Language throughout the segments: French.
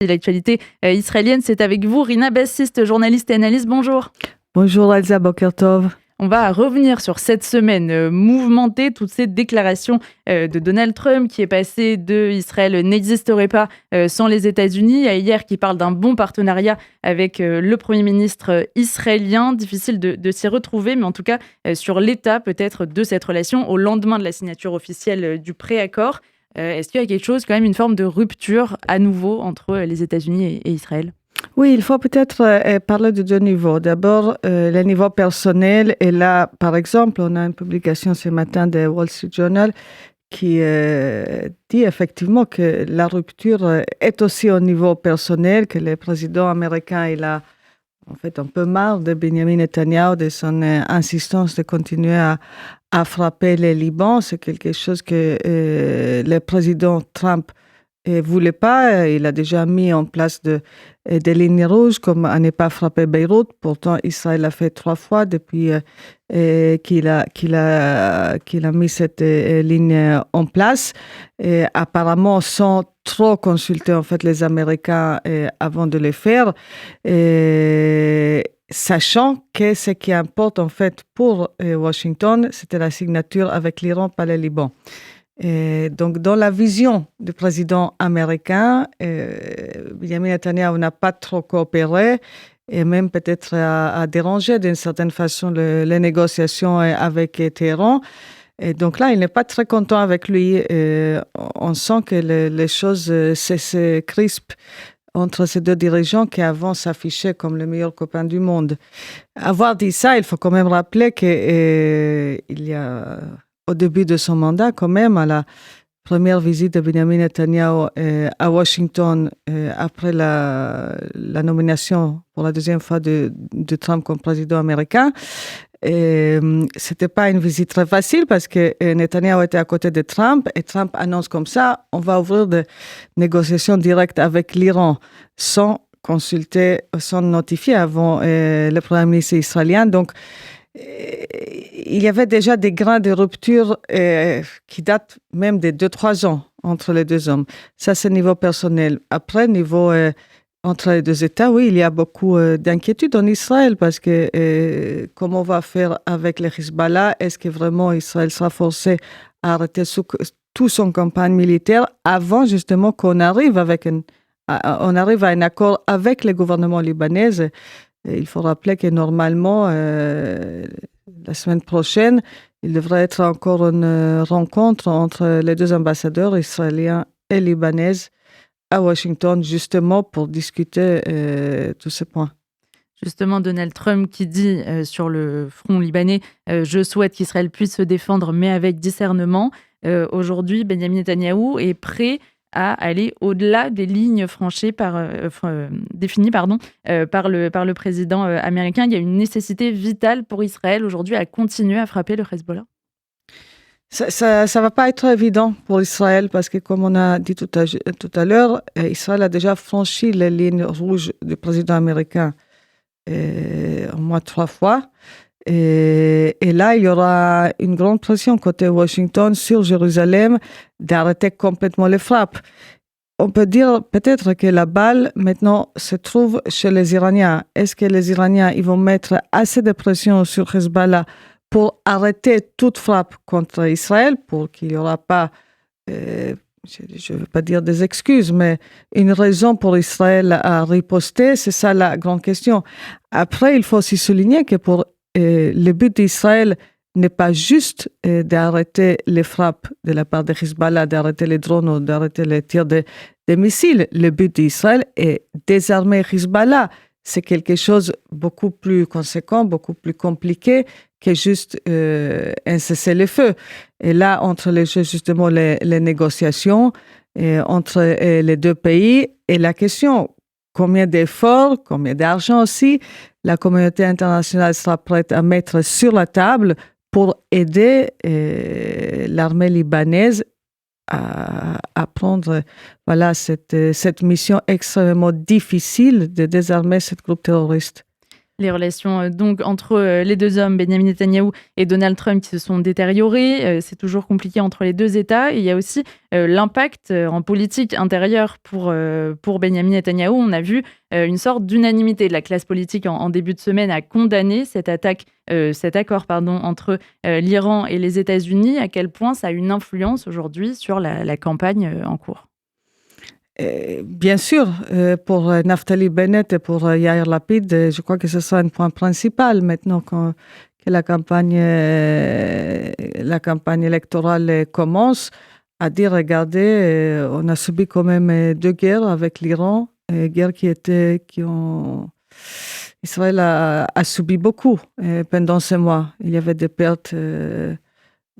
L'actualité israélienne, c'est avec vous, Rina Bassiste, journaliste et analyste. Bonjour. Bonjour Elsa, Boker Tov. On va revenir sur cette semaine mouvementée, toutes ces déclarations de Donald Trump qui est passé de Israël n'existerait pas sans les États-Unis à hier qui parle d'un bon partenariat avec le Premier ministre israélien. Difficile de s'y retrouver, mais en tout cas sur l'état peut-être de cette relation au lendemain de la signature officielle du préaccord. Est-ce qu'il y a quelque chose, quand même une forme de rupture à nouveau entre les États-Unis et Israël ? Oui, il faut peut-être parler de deux niveaux. D'abord, le niveau personnel. Et là, par exemple, on a une publication ce matin de Wall Street Journal qui dit effectivement que la rupture est aussi au niveau personnel, que le président américain, il a en fait un peu marre de Benjamin Netanyahu, de son insistance de continuer à frapper le Liban. C'est quelque chose que le président Trump voulait pas. Il a déjà mis en place des lignes rouges comme à ne pas frapper Beyrouth. Pourtant, Israël l'a fait 3 fois depuis qu'il a mis cette ligne en place. Et apparemment, sans trop consulter en fait les Américains avant de le faire. Sachant que ce qui importe en fait pour Washington, c'était la signature avec l'Iran par le Liban. Et donc, dans la vision du président américain, Benjamin Netanyahu n'a pas trop coopéré et même peut-être a dérangé d'une certaine façon les négociations avec Téhéran. Et donc là, il n'est pas très content avec lui. On sent que les choses se crispent entre ces deux dirigeants qui avant s'affichaient comme les meilleurs copains du monde. Avoir dit ça, il faut quand même rappeler qu'il y a... au début de son mandat, quand même, à la première visite de Benjamin Netanyahu à Washington, après la nomination pour la deuxième fois de Trump comme président américain. C'était pas une visite très facile parce que Netanyahu était à côté de Trump et Trump annonce comme ça, on va ouvrir des négociations directes avec l'Iran sans consulter, sans notifier avant le Premier ministre israélien. Donc, il y avait déjà des grains de rupture qui datent même de 2-3 ans entre les deux hommes. Ça, c'est niveau personnel. Après, niveau entre les deux États, oui, il y a beaucoup d'inquiétudes en Israël parce que comment on va faire avec les Hezbollah? Est-ce que vraiment Israël sera forcé à arrêter toute son campagne militaire avant justement qu'on arrive à un accord avec le gouvernement libanais? Il faut rappeler que normalement, la semaine prochaine, il devrait être encore une rencontre entre les deux ambassadeurs israéliens et libanais à Washington, justement pour discuter tous ces points. Justement, Donald Trump qui dit sur le front libanais « Je souhaite qu'Israël puisse se défendre, mais avec discernement ». Aujourd'hui, Benjamin Netanyahou est prêt à aller au-delà des lignes franchies définies par le président américain. Il y a une nécessité vitale pour Israël aujourd'hui à continuer à frapper le Hezbollah. Ça va pas être évident pour Israël parce que, comme on a dit tout à l'heure, Israël a déjà franchi les lignes rouges du président américain au moins 3 fois. Et là, il y aura une grande pression côté Washington sur Jérusalem d'arrêter complètement les frappes. On peut dire peut-être que la balle maintenant se trouve chez les Iraniens. Est-ce que les Iraniens ils vont mettre assez de pression sur Hezbollah pour arrêter toute frappe contre Israël, pour qu'il n'y aura pas, je ne veux pas dire des excuses, mais une raison pour Israël à riposter? C'est ça la grande question. Après, il faut aussi souligner que pour le but d'Israël n'est pas juste d'arrêter les frappes de la part de Hezbollah, d'arrêter les drones ou d'arrêter les tirs des missiles. Le but d'Israël est désarmer Hezbollah. C'est quelque chose de beaucoup plus conséquent, beaucoup plus compliqué que juste un cessez-le-feu. Et là, entre justement les négociations entre les deux pays et la question combien d'efforts, combien d'argent aussi, la communauté internationale sera prête à mettre sur la table pour aider l'armée libanaise à prendre cette mission extrêmement difficile de désarmer ce groupe terroriste. Les relations donc entre les deux hommes, Benjamin Netanyahou et Donald Trump, qui se sont détériorées. C'est toujours compliqué entre les deux États. Et il y a aussi l'impact en politique intérieure pour Benjamin Netanyahou. On a vu une sorte d'unanimité de la classe politique en début de semaine à condamner cet accord entre l'Iran et les États-Unis. À quel point ça a une influence aujourd'hui sur la campagne en cours? Bien sûr, pour Naftali Bennett et pour Yair Lapid, je crois que ce sera un point principal maintenant que la campagne électorale commence, à dire, regardez, on a subi quand même 2 guerres avec l'Iran, guerres Israël a subi beaucoup pendant ces mois. Il y avait des pertes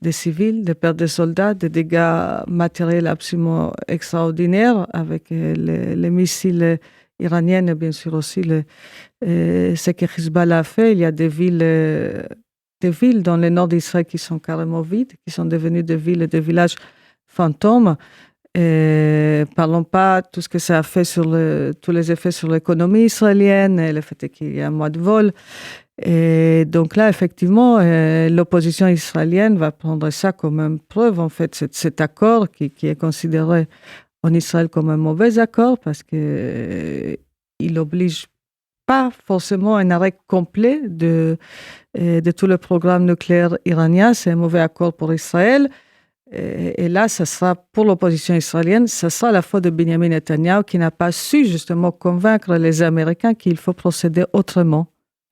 des civils, des pertes de soldats, des dégâts matériels absolument extraordinaires avec les missiles iraniens et bien sûr aussi ce que Hezbollah a fait. Il y a des villes dans le nord d'Israël qui sont carrément vides, qui sont devenues des villes et des villages fantômes. Et parlons pas de tout ce que ça a fait tous les effets sur l'économie israélienne, et le fait qu'il y ait un mois de vol. Et donc là, effectivement, l'opposition israélienne va prendre ça comme une preuve, en fait, cet accord qui est considéré en Israël comme un mauvais accord parce qu'il n'oblige pas forcément un arrêt complet de tout le programme nucléaire iranien. C'est un mauvais accord pour Israël. Et là, ça sera, pour l'opposition israélienne, ça sera la faute de Benjamin Netanyahou qui n'a pas su justement convaincre les Américains qu'il faut procéder autrement.